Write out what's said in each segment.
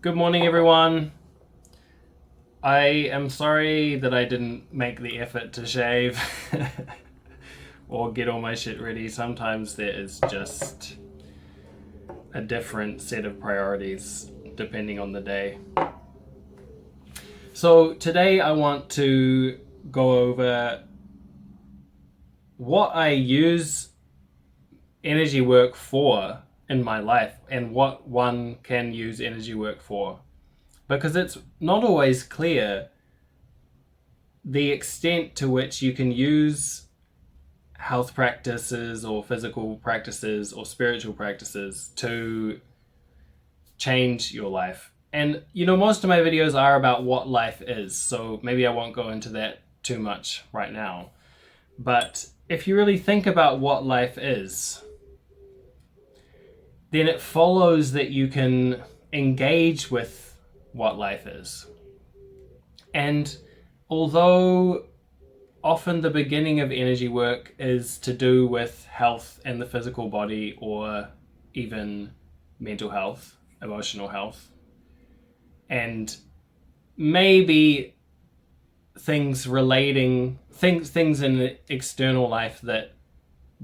Good morning, everyone. I am sorry that I didn't make the effort to shave or get all my shit ready. Sometimes there is just a different set of priorities depending on the day. So today I want to go over what I use energy work for in my life and what one can use energy work for. Because it's not always clear the extent to which you can use health practices or physical practices or spiritual practices to change your life. And most of my videos are about what life is, so maybe I won't go into that too much right now. But if you really think about what life is, then it follows that you can engage with what life is. And although often the beginning of energy work is to do with health and the physical body, or even mental health, emotional health, and maybe things in external life that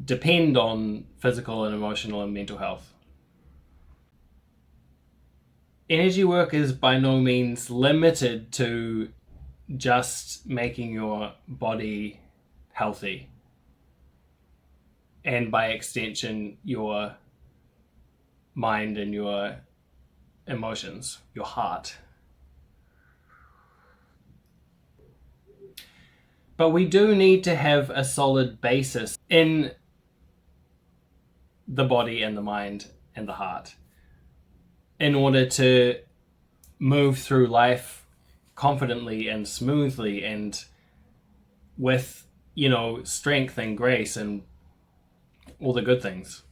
depend on physical and emotional and mental health. Energy work is by no means limited to just making your body healthy, and by extension your mind and your emotions, your heart. But we do need to have a solid basis in the body and the mind and the heart in order to move through life confidently and smoothly and with, strength and grace and all the good things.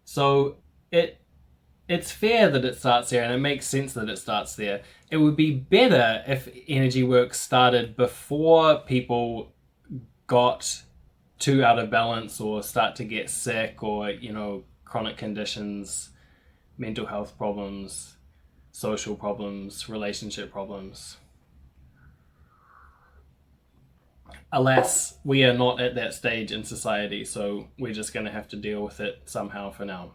So it's fair that it starts there, and it makes sense that it starts there. It would be better if energy work started before people got too out of balance or start to get sick, or, chronic conditions, mental health problems, social problems, relationship problems. Alas, we are not at that stage in society, so we're just going to have to deal with it somehow for now.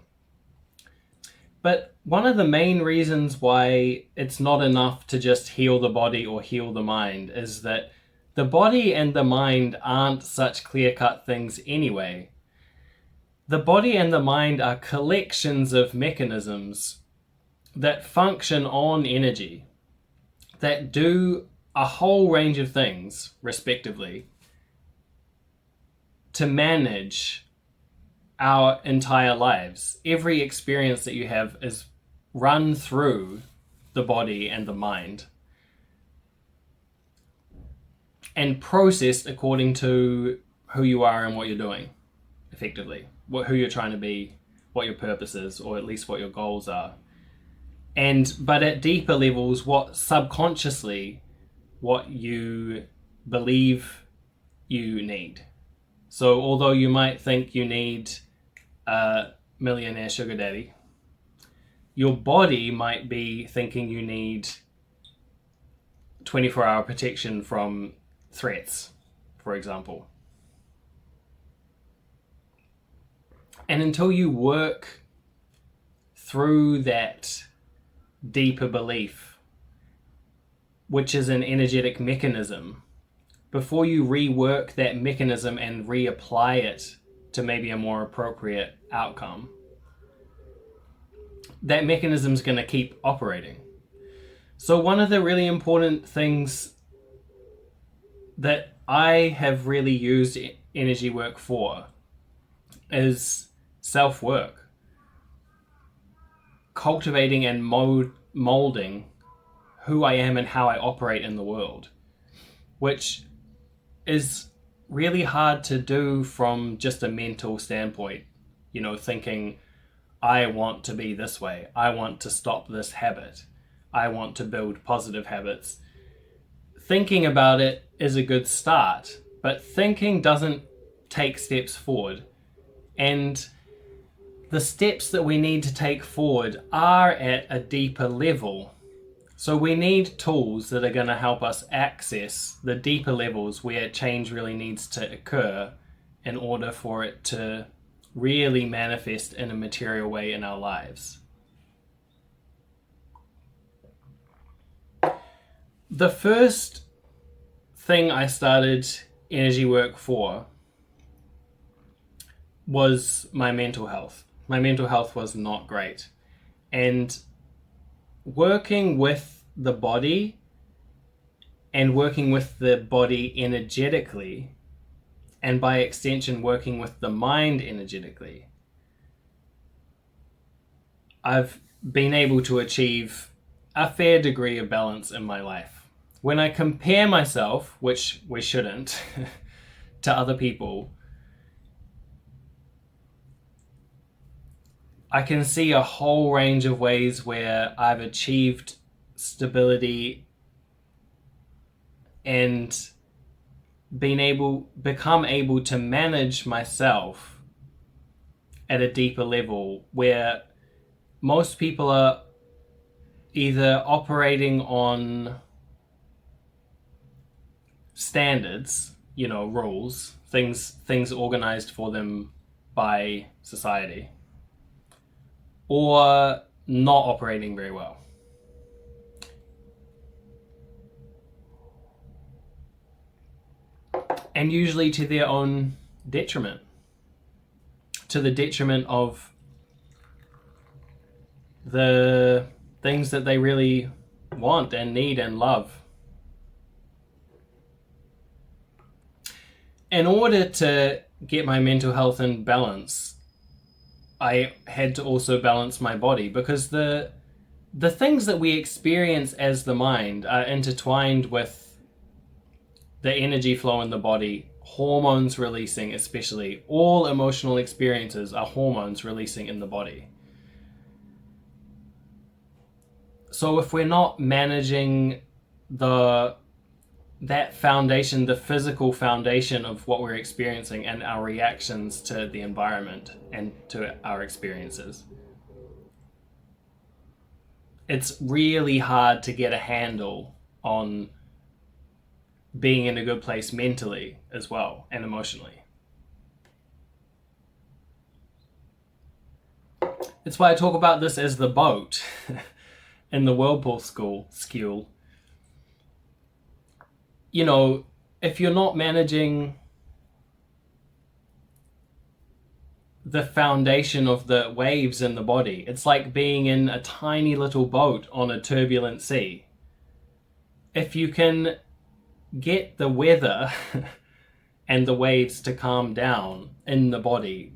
But one of the main reasons why it's not enough to just heal the body or heal the mind is that the body and the mind aren't such clear-cut things anyway. The body and the mind are collections of mechanisms that function on energy, that do a whole range of things, respectively, to manage our entire lives. Every experience that you have is run through the body and the mind and processed according to who you are and what you're doing, effectively, who you're trying to be, what your purpose is, or at least what your goals are. But at deeper levels, subconsciously what you believe you need. So although you might think you need a millionaire sugar daddy, your body might be thinking you need 24-hour protection from threats, for example. And until you work through that deeper belief, which is an energetic mechanism, before you rework that mechanism and reapply it to maybe a more appropriate outcome, that mechanism is going to keep operating. So one of the really important things that I have really used energy work for is self-work, cultivating and molding who I am and how I operate in the world, which is really hard to do from just a mental standpoint, thinking, I want to be this way, I want to stop this habit, I want to build positive habits. Thinking about it is a good start, but thinking doesn't take steps forward. And the steps that we need to take forward are at a deeper level So we need tools that are going to help us access the deeper levels where change really needs to occur in order for it to really manifest in a material way in our lives. The first thing I started energy work for was my mental health. My mental health was not great. And working with the body and working with the body energetically, and by extension working with the mind energetically, I've been able to achieve a fair degree of balance in my life. When I compare myself, which we shouldn't, to other people, I can see a whole range of ways where I've achieved stability and become able to manage myself at a deeper level, where most people are either operating on standards, rules, things organized for them by society, or not operating very well. And usually to their own detriment, to the detriment of the things that they really want and need and love. In order to get my mental health in balance, I had to also balance my body, because the things that we experience as the mind are intertwined with the energy flow in the body, hormones releasing especially. All emotional experiences are hormones releasing in the body. So if we're not managing that foundation, the physical foundation of what we're experiencing and our reactions to the environment and to our experiences, it's really hard to get a handle on being in a good place mentally as well and emotionally. That's why I talk about this as the boat in the whirlpool Skool. If you're not managing the foundation of the waves in the body, it's like being in a tiny little boat on a turbulent sea. If you can get the weather and the waves to calm down in the body,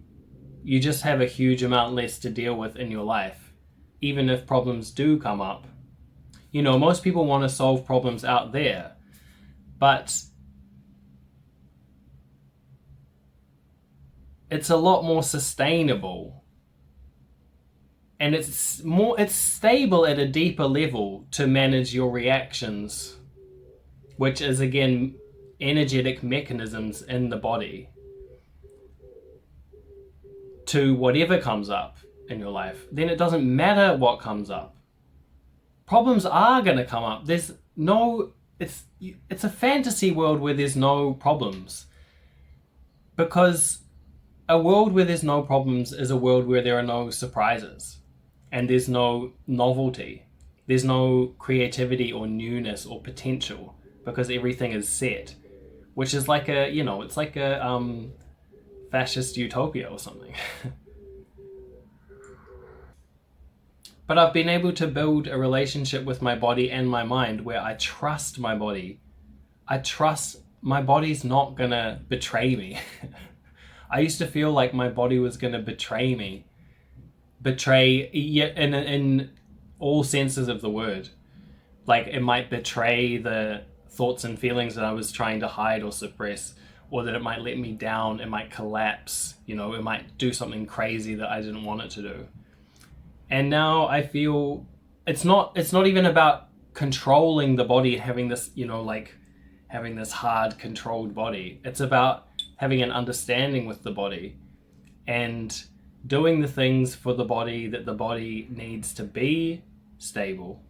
you just have a huge amount less to deal with in your life, even if problems do come up. Most people want to solve problems out there, but it's a lot more sustainable, and it's stable at a deeper level to manage your reactions, which is again energetic mechanisms in the body, to whatever comes up in your life. Then it doesn't matter what comes up. Problems are going to come up. It's a fantasy world where there's no problems, because a world where there's no problems is a world where there are no surprises and there's no novelty. There's no creativity or newness or potential, because everything is set, which is like it's like a fascist utopia or something. But I've been able to build a relationship with my body and my mind where I trust my body. I trust my body's not gonna betray me. I used to feel like my body was gonna betray me. In all senses of the word. Like, it might betray the thoughts and feelings that I was trying to hide or suppress, or that it might let me down, it might collapse, it might do something crazy that I didn't want it to do. And now I feel it's not even about controlling the body and having this, having this hard controlled body. It's about having an understanding with the body and doing the things for the body that the body needs to be stable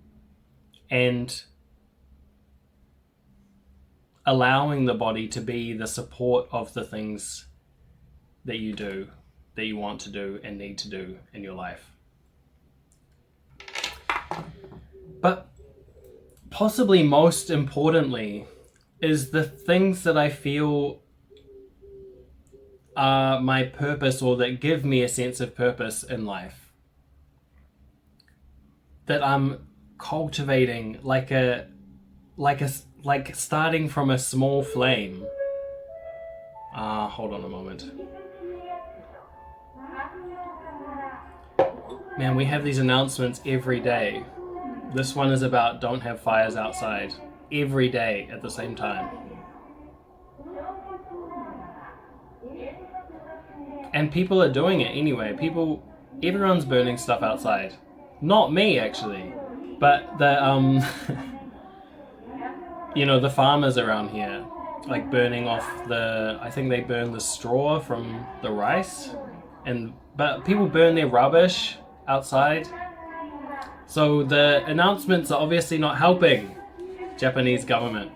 and allowing the body to be the support of the things that you do, that you want to do and need to do in your life. But possibly most importantly is the things that I feel are my purpose, or that give me a sense of purpose in life, that I'm cultivating like starting from a small flame. Hold on a moment. Man, we have these announcements every day. This one is about don't have fires outside every day at the same time. And people are doing it anyway. Everyone's burning stuff outside. Not me, actually. But the, the farmers around here, like burning off I think they burn the straw from the rice. But people burn their rubbish outside. So the announcements are obviously not helping Japanese government.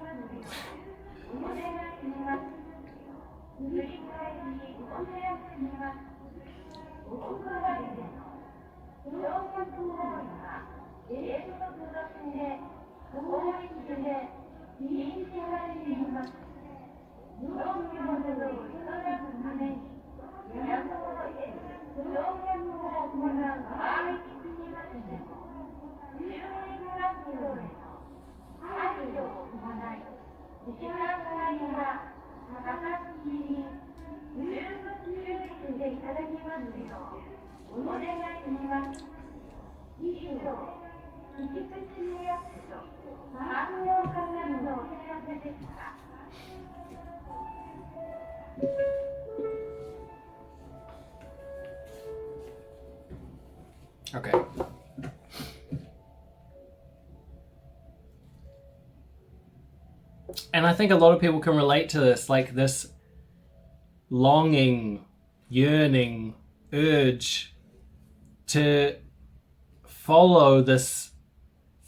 Okay. And I think a lot of people can relate to this, like this longing, yearning, urge to follow this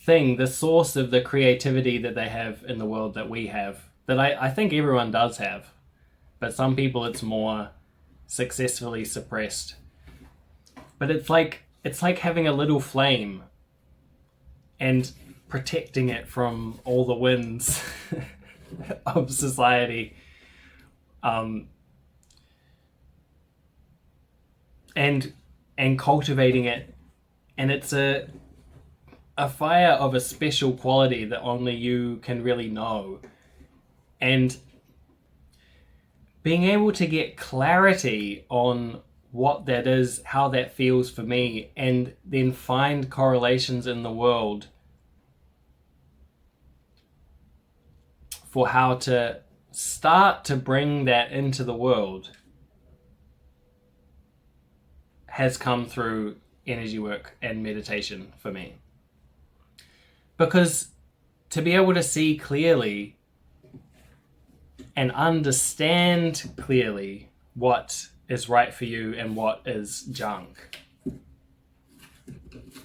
thing, the source of the creativity that they have in the world that we have, that I think everyone does have. But some people it's more successfully suppressed. But it's like having a little flame and protecting it from all the winds of society. And cultivating it. And it's a fire of a special quality that only you can really know. And being able to get clarity on what that is, how that feels for me, and then find correlations in the world for how to start to bring that into the world has come through energy work and meditation for me. Because to be able to see clearly and understand clearly what is right for you and what is junk,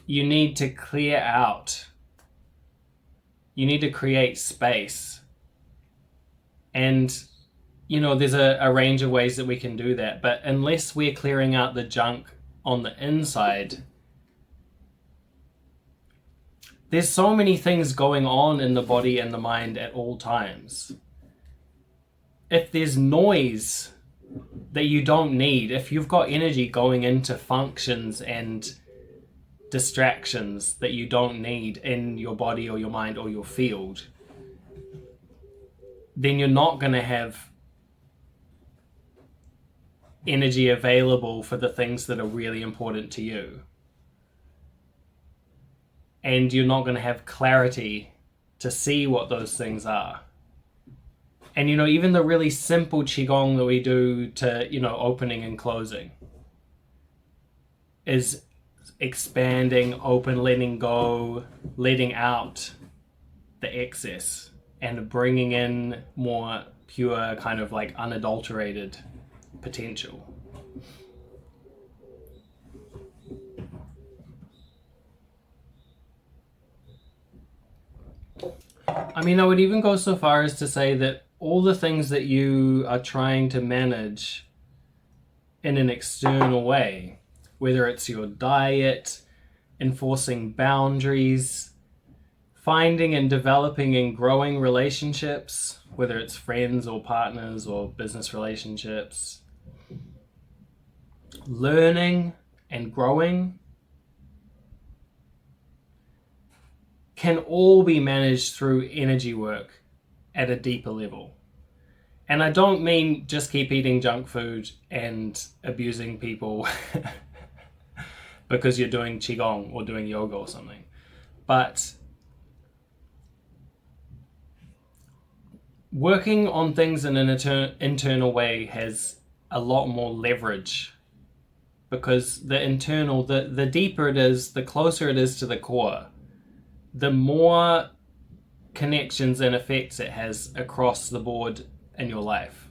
you need to clear out. You need to create space. And, there's a range of ways that we can do that. But unless we're clearing out the junk on the inside, there's so many things going on in the body and the mind at all times. If there's noise that you don't need, if you've got energy going into functions and distractions that you don't need in your body or your mind or your field, then you're not going to have energy available for the things that are really important to you. And you're not going to have clarity to see what those things are. And, even the really simple Qigong that we do to, opening and closing is expanding, open, letting go, letting out the excess and bringing in more pure, kind of like unadulterated potential. I mean, I would even go so far as to say that all the things that you are trying to manage in an external way, whether it's your diet, enforcing boundaries, finding and developing and growing relationships, whether it's friends or partners or business relationships, learning and growing, can all be managed through energy work at a deeper level. And I don't mean just keep eating junk food and abusing people because you're doing Qigong or doing yoga or something. But working on things in an internal way has a lot more leverage, because the internal, the deeper it is, the closer it is to the core, the more connections and effects it has across the board in your life.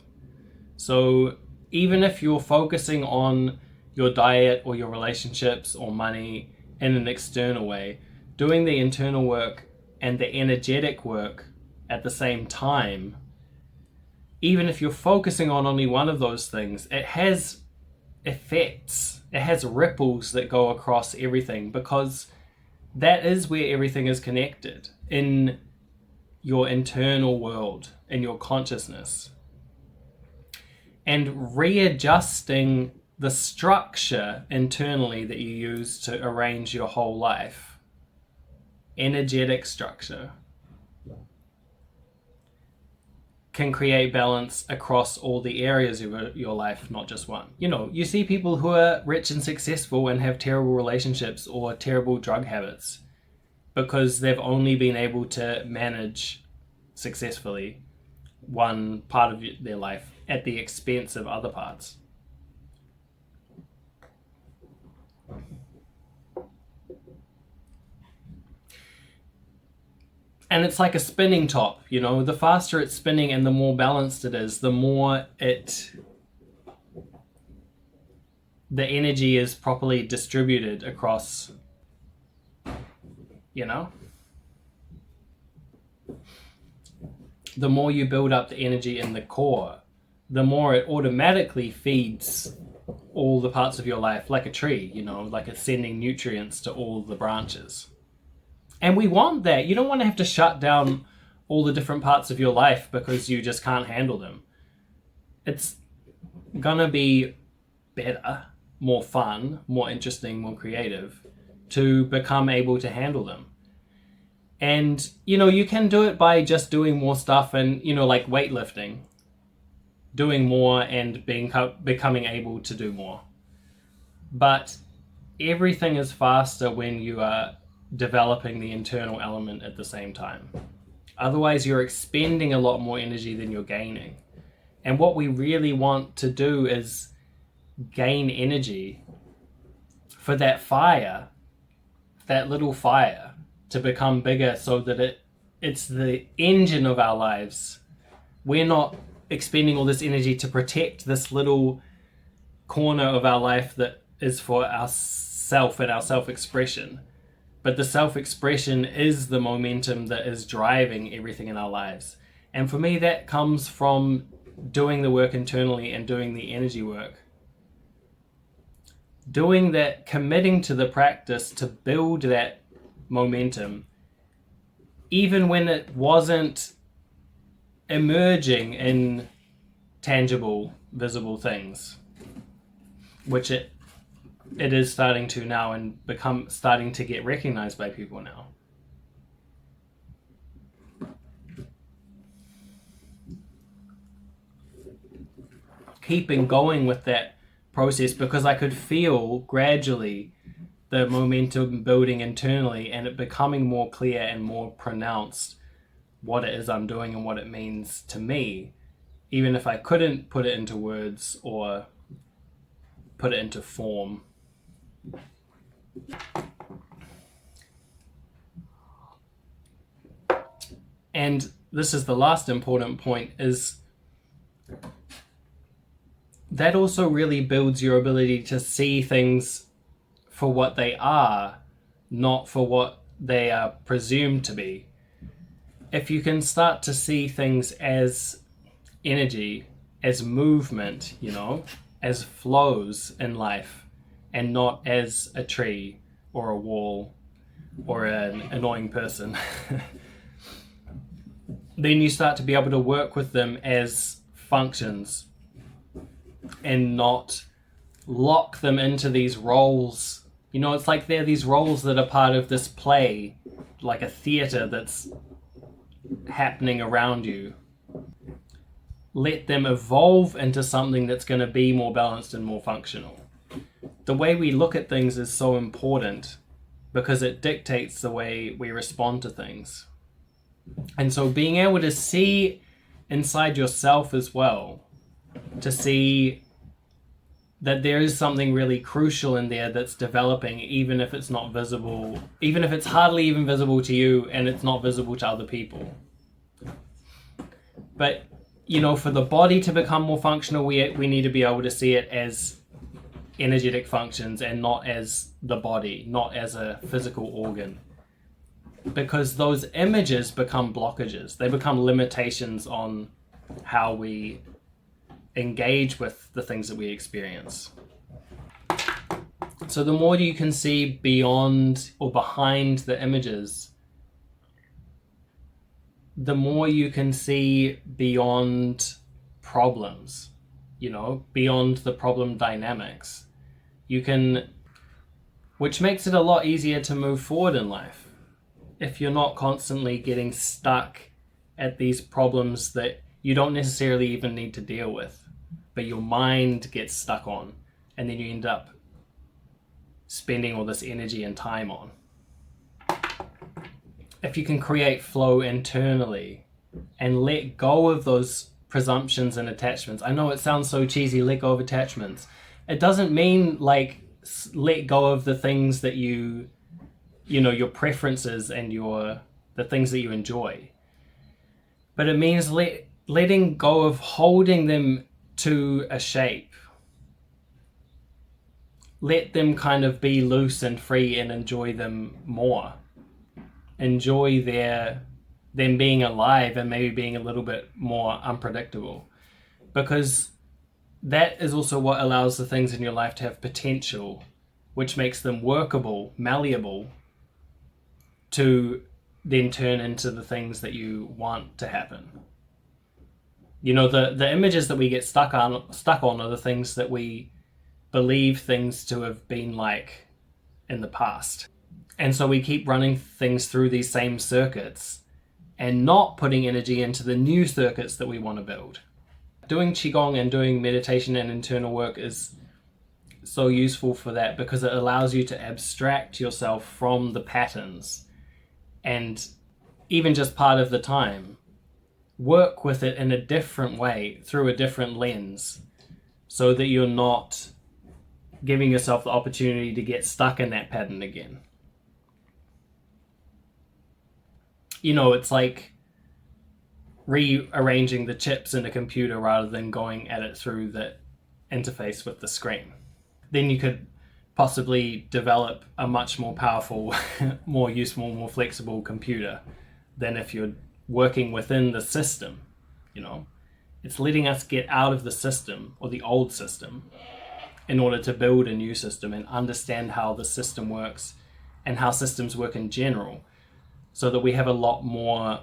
So even if you're focusing on your diet or your relationships or money in an external way, doing the internal work and the energetic work at the same time, even if you're focusing on only one of those things, it has effects, it has ripples that go across everything, because that is where everything is connected, in your internal world, in your consciousness. And readjusting the structure internally that you use to arrange your whole life, energetic structure, can create balance across all the areas of your life, not just one. You know, you see people who are rich and successful and have terrible relationships or terrible drug habits because they've only been able to manage successfully one part of their life at the expense of other parts. And it's like a spinning top, you know, the faster it's spinning and the more balanced it is, the more the energy is properly distributed across, you know. The more you build up the energy in the core, the more it automatically feeds all the parts of your life, like a tree, you know, like it's sending nutrients to all the branches. And we want that. You don't want to have to shut down all the different parts of your life because you just can't handle them. It's gonna be better, more fun, more interesting, more creative to become able to handle them. And, you know, you can do it by just doing more stuff and, you know, like weightlifting, doing more and becoming able to do more. But everything is faster when you are developing the internal element at the same time. Otherwise, you're expending a lot more energy than you're gaining. And what we really want to do is gain energy for that fire, that little fire, to become bigger so that it's the engine of our lives. We're not expending all this energy to protect this little corner of our life that is for ourself and our self-expression. But the self-expression is the momentum that is driving everything in our lives. And for me, that comes from doing the work internally and doing the energy work. Doing that, committing to the practice to build that momentum, even when it wasn't emerging in tangible, visible things, which it is starting to now and starting to get recognized by people now. Keeping going with that process, because I could feel gradually the momentum building internally and it becoming more clear and more pronounced what it is I'm doing and what it means to me, even if I couldn't put it into words or put it into form. And this is the last important point, is that also really builds your ability to see things for what they are, not for what they are presumed to be. if you can start to see things as energy, as movement, as flows in life, and not as a tree or a wall or an annoying person, then you start to be able to work with them as functions and not lock them into these roles. It's like they're these roles that are part of this play, like a theater that's happening around you. Let them evolve into something that's going to be more balanced and more functional. The way we look at things is so important because it dictates the way we respond to things. And so being able to see inside yourself as well, to see that there is something really crucial in there that's developing, even if it's not visible, even if it's hardly even visible to you and it's not visible to other people. But, for the body to become more functional, we need to be able to see it as energetic functions and not as the body, not as a physical organ. Because those images become blockages. They become limitations on how we engage with the things that we experience. So the more you can see beyond or behind the images, the more you can see beyond problems, beyond the problem dynamics. Which makes it a lot easier to move forward in life. If you're not constantly getting stuck at these problems that you don't necessarily even need to deal with, but your mind gets stuck on, and then you end up spending all this energy and time on. If you can create flow internally and let go of those presumptions and attachments. I know it sounds so cheesy, let go of attachments. It doesn't mean like let go of the things that your preferences and the things that you enjoy. But it means letting go of holding them to a shape. Let them kind of be loose and free and enjoy them more. Enjoy them being alive and maybe being a little bit more unpredictable. Because that is also what allows the things in your life to have potential, which makes them workable, malleable, to then turn into the things that you want to happen. The images that we get stuck on are the things that we believe things to have been like in the past. And so we keep running things through these same circuits and not putting energy into the new circuits that we want to build. Doing Qigong and doing meditation and internal work is so useful for that because it allows you to abstract yourself from the patterns and even just part of the time, work with it in a different way through a different lens so that you're not giving yourself the opportunity to get stuck in that pattern again. It's like rearranging the chips in a computer rather than going at it through the interface with the screen. Then you could possibly develop a much more powerful, more useful, more flexible computer than if you're working within the system. It's letting us get out of the system or the old system in order to build a new system and understand how the system works and how systems work in general, so that we have a lot more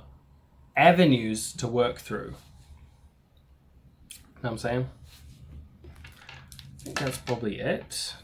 avenues to work through. You know what I'm saying? I think that's probably it.